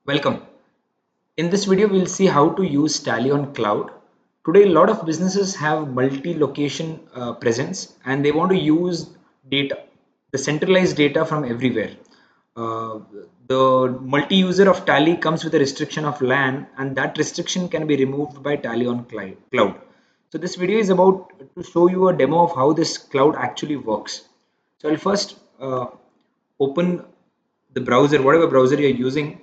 Welcome. In this video, we'll see how to use Tally on cloud. Today, a lot of businesses have multi-location presence and they want to use data, the centralized data from everywhere. Uh, the multi-user of Tally comes with a restriction of LAN, and that restriction can be removed by Tally on cloud. So this video is about to show you a demo of how this cloud actually works. So I'll first open the browser, whatever browser you're using,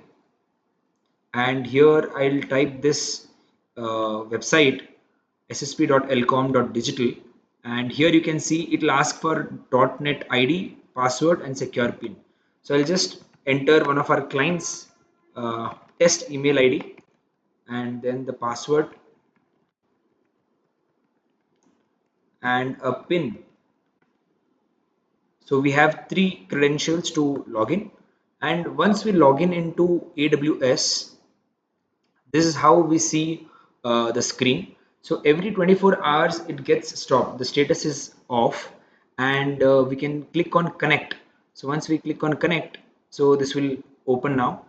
and here I'll type this website ssp.elcom.digital, and here you can see it'll ask for .NET ID, password and secure pin. So I'll just enter one of our clients test email ID and then the password and a pin. So we have three credentials to log in, and once we log in into AWS, this is how we see the screen. So every 24 hours it gets stopped, the status is off, and we can click on connect. So once we click on connect, so this will open now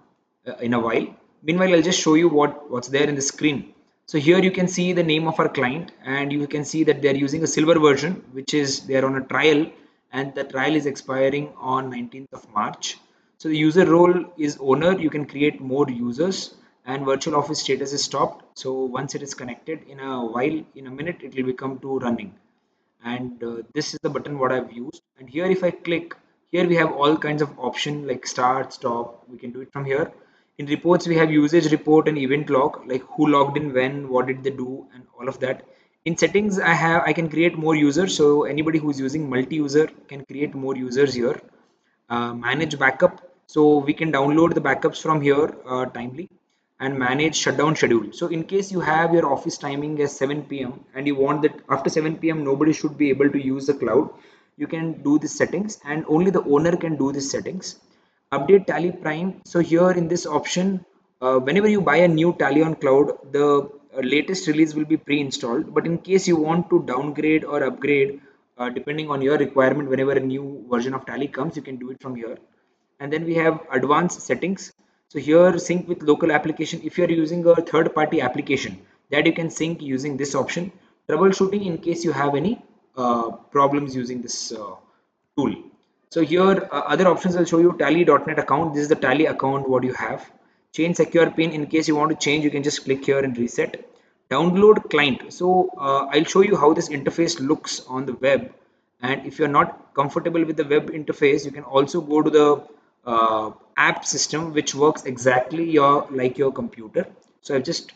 in a while. Meanwhile, I'll just show you what's there in the screen. So here you can see the name of our client, and you can see that they're using a silver version, which is they're on a trial, and the trial is expiring on 19th of March. So the user role is owner. You can create more users, and virtual office status is stopped. So once it is connected, in a while, in a minute, it will become to running. And this is the button what I've used. And here, if I click, here we have all kinds of option like start, stop. We can do it from here. In reports, we have usage report and event log, like who logged in when, what did they do, and all of that. In settings, I can create more users. So anybody who's using multi-user can create more users here. Manage backup, so we can download the backups from here timely, and manage shutdown schedule. So in case you have your office timing as 7 p.m. and you want that after 7 p.m. nobody should be able to use the cloud, you can do these settings, and only the owner can do these settings. Update TallyPrime. So here in this option, whenever you buy a new Tally on cloud, the latest release will be pre-installed, but in case you want to downgrade or upgrade, depending on your requirement, whenever a new version of Tally comes, you can do it from here. And then we have advanced settings. So here, sync with local application. If you are using a third party application, that you can sync using this option. Troubleshooting in case you have any problems using this tool. So here, other options I'll show you. Tally.net account. This is the Tally account what you have. Change secure pin. In case you want to change, you can just click here and reset. Download client. So I'll show you how this interface looks on the web. And if you're not comfortable with the web interface, you can also go to the app system, which works exactly like your computer. So I've just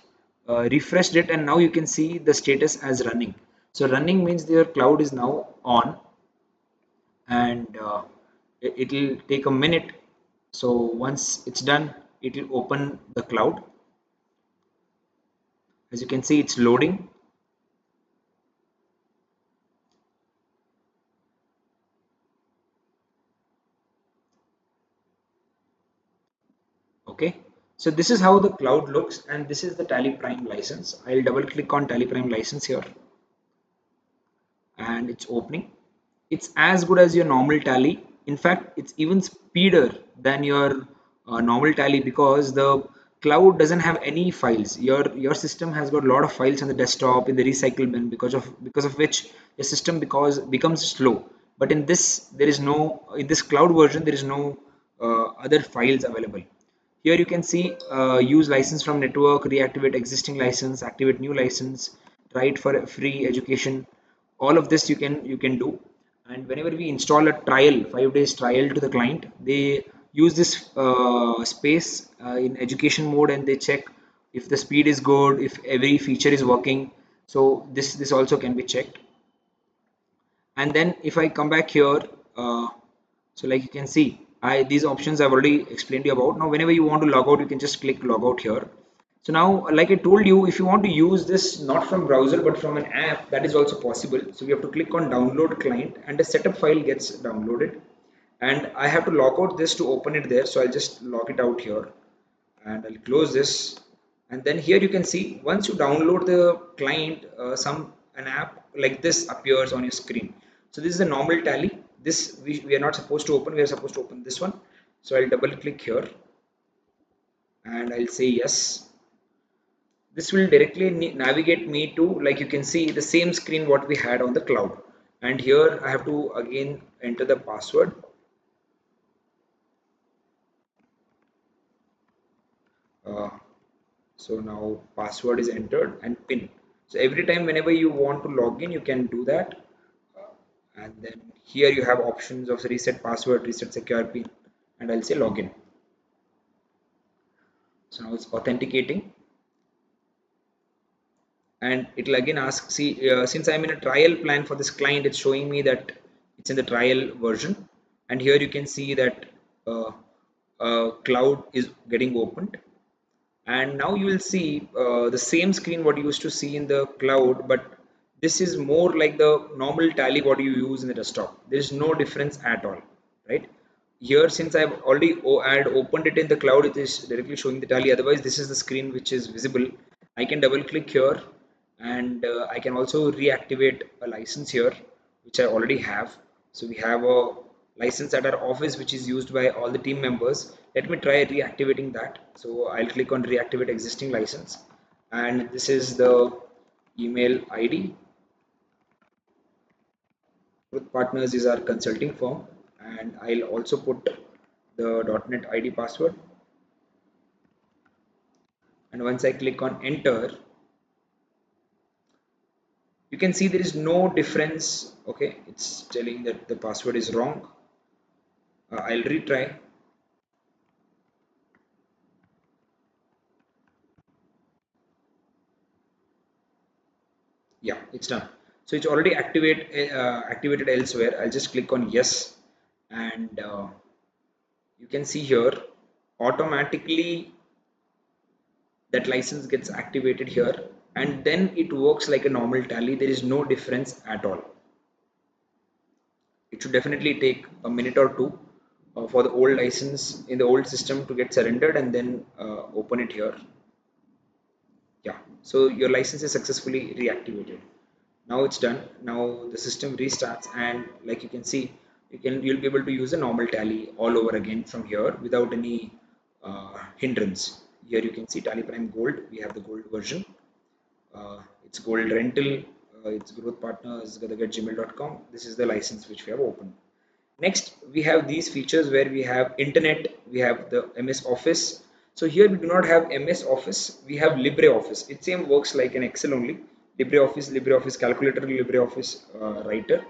refreshed it, and now you can see the status as running. So running means your cloud is now on, and it will take a minute. So once it's done, it will open the cloud. As you can see, it's loading. Okay, so this is how the cloud looks, and this is the TallyPrime license. I'll double click on TallyPrime license here, and it's opening. It's as good as your normal Tally. In fact, it's even speeder than your normal Tally, because the cloud doesn't have any files. Your system has got a lot of files on the desktop in the recycle bin, because of which your system becomes slow. But in this, there is no, in this cloud version, there is no other files available. Here you can see use license from network, reactivate existing license, activate new license, write for free education. All of this you can do. And whenever we install a trial, 5 days trial to the client, they use this space in education mode, and they check if the speed is good, if every feature is working. So this also can be checked. And then if I come back here, so like you can see, these options I've already explained to you about. Now whenever you want to log out, you can just click log out here. So now, like I told you, if you want to use this not from browser but from an app, that is also possible. So we have to click on download client, and the setup file gets downloaded, and I have to log out this to open it there. So I'll just log it out here, and I'll close this. And then here you can see, once you download the client, an app like this appears on your screen. So this is the normal Tally. This we are not supposed to open. We are supposed to open this one. So I'll double click here, and I'll say yes. This will directly navigate me to, like you can see, the same screen what we had on the cloud. And here I have to again enter the password. Uh, so now password is entered and pin. So every time whenever you want to log in, you can do that. And then here you have options of reset password, reset secure pin, and I'll say login. So now it's authenticating, and it'll again ask, see, since I'm in a trial plan for this client, it's showing me that it's in the trial version. And here you can see that cloud is getting opened, and now you will see the same screen what you used to see in the cloud, but this is more like the normal tally what you use in the desktop. There is no difference at all, right? Here, since I've already had opened it in the cloud, it is directly showing the tally. Otherwise, this is the screen which is visible. I can double click here, and I can also reactivate a license here which I already have. So we have a license at our office which is used by all the team members. Let me try reactivating that. So I'll click on reactivate existing license, and this is the email ID. With partners is our consulting firm, and I'll also put the .NET ID password. And once I click on enter, you can see there is no difference. Okay, it's telling that the password is wrong. I'll retry. Yeah, it's done. So it's already activated elsewhere. I'll just click on yes, and you can see here automatically that license gets activated here, and then it works like a normal tally. There is no difference at all. It should definitely take a minute or two for the old license in the old system to get surrendered, and then open it here. Yeah, so your license is successfully reactivated. Now it's done. Now the system restarts, and like you can see, you'll be able to use a normal tally all over again from here without any hindrance. Here you can see TallyPrime Gold. We have the gold version. It's gold rental. It's growth partners gmail.com. This is the license which we have opened. Next, we have these features where we have internet, we have the MS Office. So here we do not have MS Office, we have LibreOffice. It same works like an Excel only. LibreOffice, LibreOffice Calculator, LibreOffice Writer.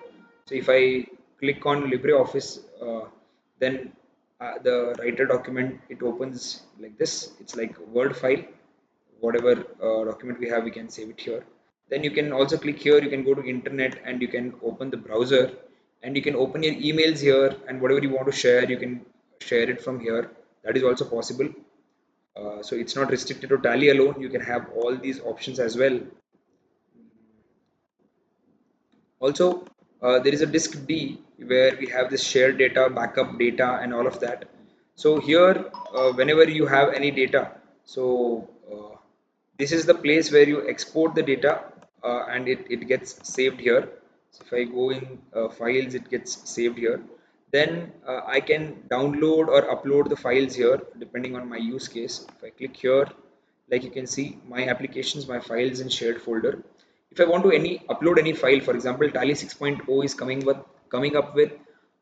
So if I click on LibreOffice, then the writer document, it opens like this. It's like Word file. Whatever document we have, we can save it here. Then you can also click here, you can go to internet, and you can open the browser, and you can open your emails here, and whatever you want to share, you can share it from here. That is also possible. So it's not restricted to tally alone. You can have all these options as well. Also, there is a disk D where we have this shared data, backup data, and all of that. So here, whenever you have any data, so this is the place where you export the data, and it gets saved here. So if I go in files, it gets saved here. Then I can download or upload the files here depending on my use case. If I click here, like you can see, my applications, my files in shared folder. If I want to any upload any file, for example, Tally 6.0 is coming up with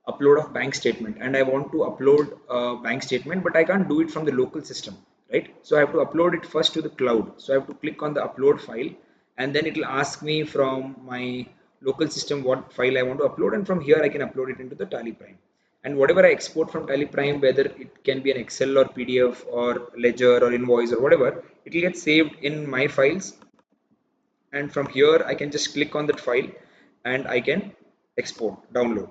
upload of bank statement, and I want to upload a bank statement, but I can't do it from the local system, right? So I have to upload it first to the cloud. So I have to click on the upload file, and then it will ask me from my local system what file I want to upload, and from here I can upload it into the TallyPrime. And whatever I export from TallyPrime, whether it can be an Excel or PDF or ledger or invoice or whatever, it will get saved in my files, and from here I can just click on that file and I can export, download.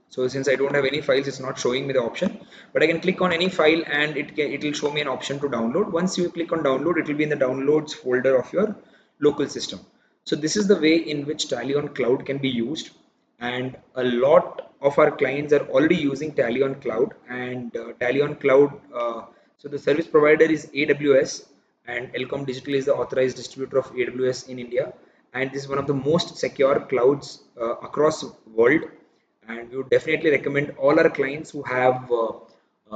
So since I don't have any files, it's not showing me the option, but I can click on any file and it will show me an option to download. Once you click on download, it will be in the downloads folder of your local system. So this is the way in which Tally on Cloud can be used, and a lot of our clients are already using Tally on Cloud. And Tally on Cloud, so the service provider is AWS, and Elcom Digital is the authorized distributor of AWS in India, and this is one of the most secure clouds across world. And we would definitely recommend all our clients who have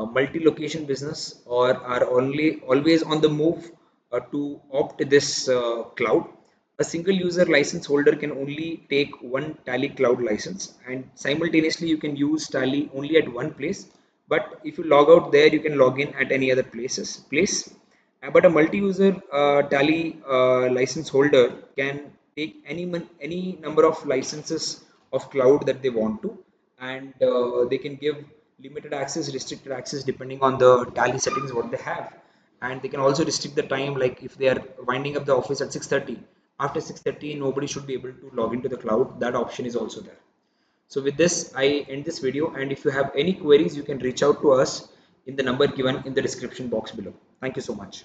multi-location business or are only always on the move to opt this cloud, a single user license holder can only take one Tally cloud license, and simultaneously you can use Tally only at one place. But if you log out there, you can log in at any other place. But a multi-user Tally license holder can take any number of licenses of cloud that they want to, and they can give limited access, restricted access depending on the Tally settings what they have, and they can also restrict the time. Like if they are winding up the office at 6:30, after 6:30 nobody should be able to log into the cloud. That option is also there. So with this, I end this video, and if you have any queries, you can reach out to us in the number given in the description box below. Thank you so much.